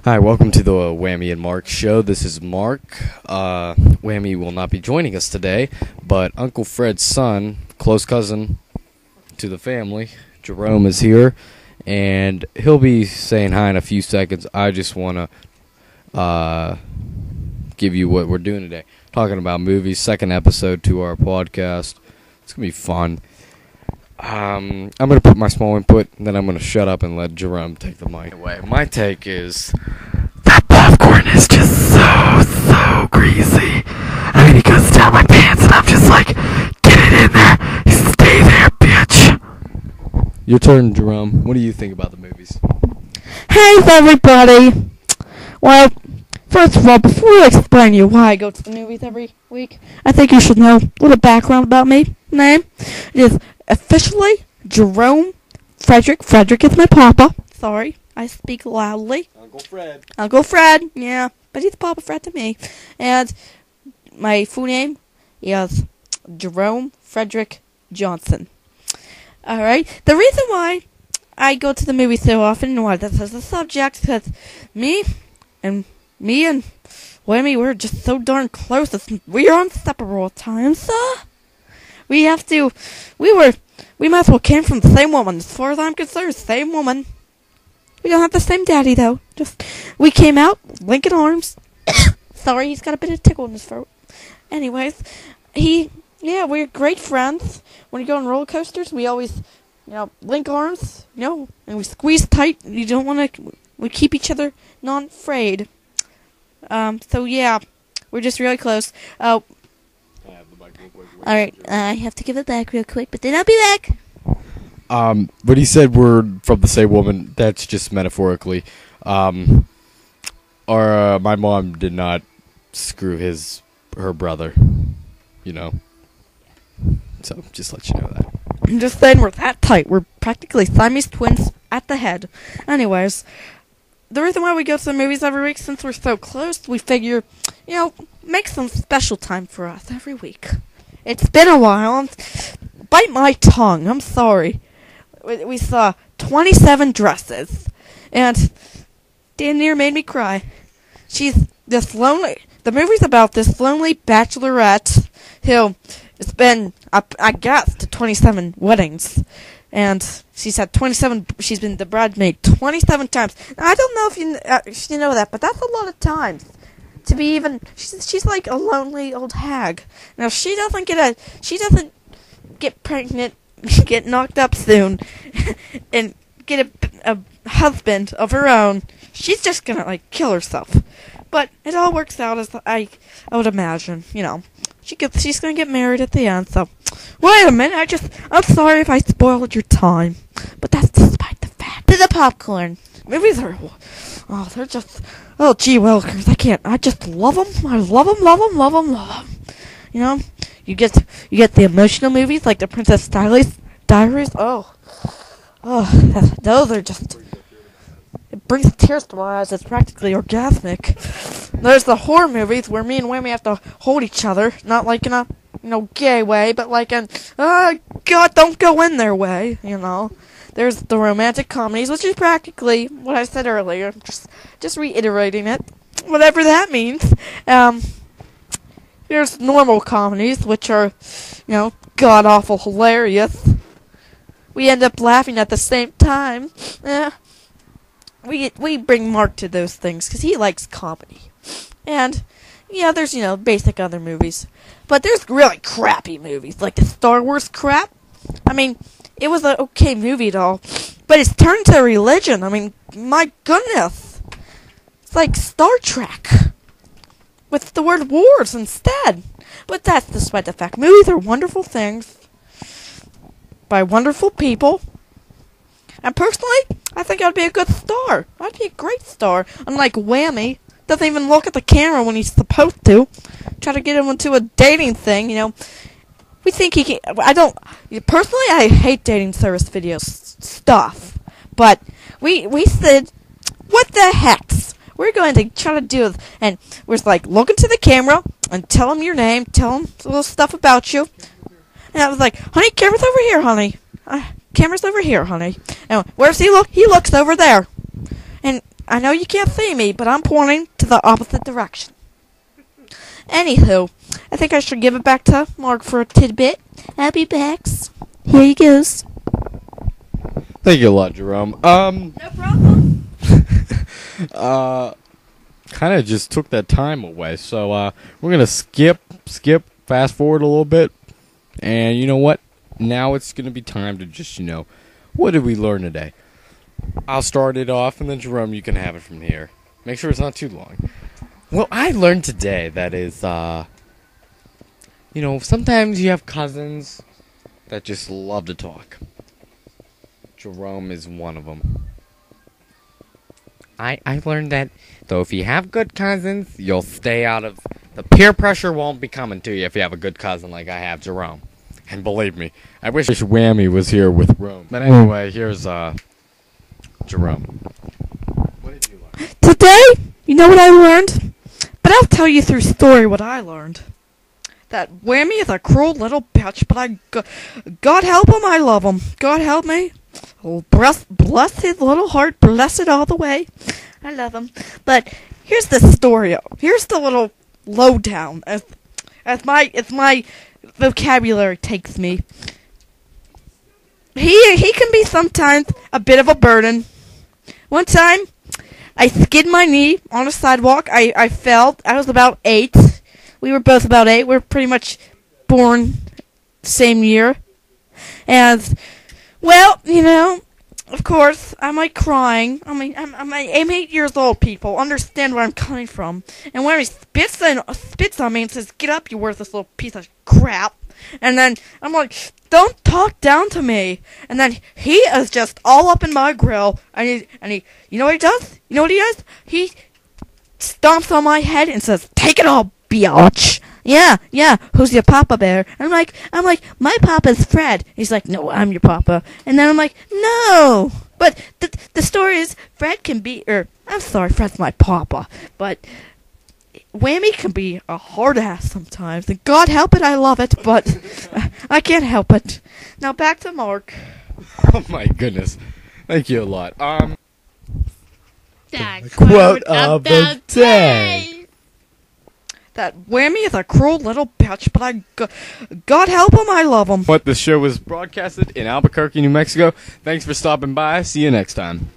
Hi, welcome to the Wammy and Mark show. This is Mark. Wammy will not be joining us today, but Uncle Fred's son, close cousin to the family, Jerome, is here, and he'll be saying hi in a few seconds. I just want to give you what we're doing today. Talking about movies, second episode to our podcast. It's going to be fun. I'm going to put my small input, and then I'm going to shut up and let Jerome take the mic away. My take is, that popcorn is just so greasy. I mean, it goes down my pants, and I'm just like, get it in there. Stay there, bitch. Your turn, Jerome. What do you think about the movies? Hey, everybody. Well, first of all, before I explain to you why I go to the movies every week, I think you should know a little background about me. Name is officially Jerome Frederick. Frederick is my papa. Sorry, I speak loudly. Uncle Fred, yeah, but he's Papa Fred to me. And my full name is Jerome Frederick Johnson. Alright, the reason why I go to the movies so often and why this is the subject, because me and Wammy, we're just so darn close. We're inseparable at times. We might as well came from the same woman. As far as I'm concerned, same woman. We don't have the same daddy, though. We came out, linking arms. Sorry, he's got a bit of tickle in his throat. Anyways, we're great friends. When we go on roller coasters, we always, link arms, and we squeeze tight. We keep each other non-frayed. We're just really close. Alright, I have to give it back real quick, but then I'll be back. But he said we're from the same woman. That's just metaphorically. My mom did not screw her brother, So, just let you know that. I'm just saying we're that tight. We're practically Siamese twins at the head. Anyways, the reason why we go to the movies every week, since we're so close, we figure, make some special time for us every week. It's been a while. Bite my tongue. I'm sorry. We saw 27 dresses. And damn near made me cry. She's this lonely... The movie's about this lonely bachelorette who has been, I guess, to 27 weddings. And she's had 27... She's been the bridesmaid 27 times. Now, I don't know if you know that, but that's a lot of times. To be even, she's like a lonely old hag. Now she doesn't get pregnant, get knocked up soon, and get a husband of her own. She's just gonna kill herself. But it all works out as I would imagine. She's gonna get married at the end. So wait a minute, I'm sorry if I spoiled your time, but that's despite the fact. To the popcorn. Movies are, they're just. Oh, gee willikers, I just love them. I love them. You get the emotional movies like The Princess Diaries. Those are just, it brings tears to my eyes. It's practically orgasmic. There's the horror movies where me and Wammy have to hold each other, not like in a, gay way, but like in, God, don't go in their way, There's the romantic comedies, which is practically what I said earlier. Just reiterating it, whatever that means. There's normal comedies, which are, god-awful hilarious. We end up laughing at the same time. We bring Mark to those things, because he likes comedy. And, there's, basic other movies. But there's really crappy movies, like the Star Wars crap. I mean, it was an okay movie at all, but it's turned to a religion. I mean, my goodness. It's like Star Trek, with the word wars instead. But that's despite the fact. Movies are wonderful things, by wonderful people. And personally, I think I'd be a good star. I'd be a great star. Unlike Wammy, doesn't even look at the camera when he's supposed to. Try to get him into a dating thing, We think he can. Personally, I hate dating service videos stuff. But we said, what the heck? We're going to try to do it. And we're like, look into the camera and tell him your name, tell him a little stuff about you. And I was like, honey, camera's over here, honey. Camera's over here, honey. And where's he look? He looks over there. And I know you can't see me, but I'm pointing to the opposite direction. Anywho, I think I should give it back to Mark for a tidbit. Happy backs. Here he goes. Thank you a lot, Jerome. No problem. Kind of just took that time away, so we're gonna skip, fast forward a little bit, and you know what? Now it's gonna be time to just, what did we learn today? I'll start it off, and then Jerome, you can have it from here. Make sure it's not too long. Well, I learned today that is, sometimes you have cousins that just love to talk. Jerome is one of them. I learned that, though, if you have good cousins, you'll stay out of... The peer pressure won't be coming to you if you have a good cousin like I have, Jerome. And believe me, I wish Wammy was here with Rome. But anyway, here's, Jerome. What did you learn? Today, you know what I learned? But I'll tell you through story what I learned. That Wammy is a cruel little bitch, but God help him, I love him. God help me. Oh, bless his little heart, bless it all the way. I love him. But here's the story. Here's the little lowdown as my vocabulary takes me. He can be sometimes a bit of a burden. One time, I skidded my knee on a sidewalk. I fell. I was about 8. We were both about 8. We were pretty much born same year. And, well, of course, I'm like crying. I'm 8 years old, people. Understand where I'm coming from. And when he spits on me and says, "Get up, you worthless little piece of crap." And then I'm like, "Don't talk down to me." And then he is just all up in my grill. And he, you know what he does? You know what he does? He stomps on my head and says, "Take it all, biatch." Yeah. Who's your papa bear? And I'm like, my papa's Fred. He's like, "No, I'm your papa." And then I'm like, "No." But the story is, Fred can be, I'm sorry, Fred's my papa. But Wammy can be a hard ass sometimes. And God help it, I love it. But I can't help it. Now back to Mark. Oh my goodness. Thank you a lot. The quote of the day. That Wammy is a cruel little bitch, but God help him, I love him. But the show was broadcasted in Albuquerque, New Mexico. Thanks for stopping by. See you next time.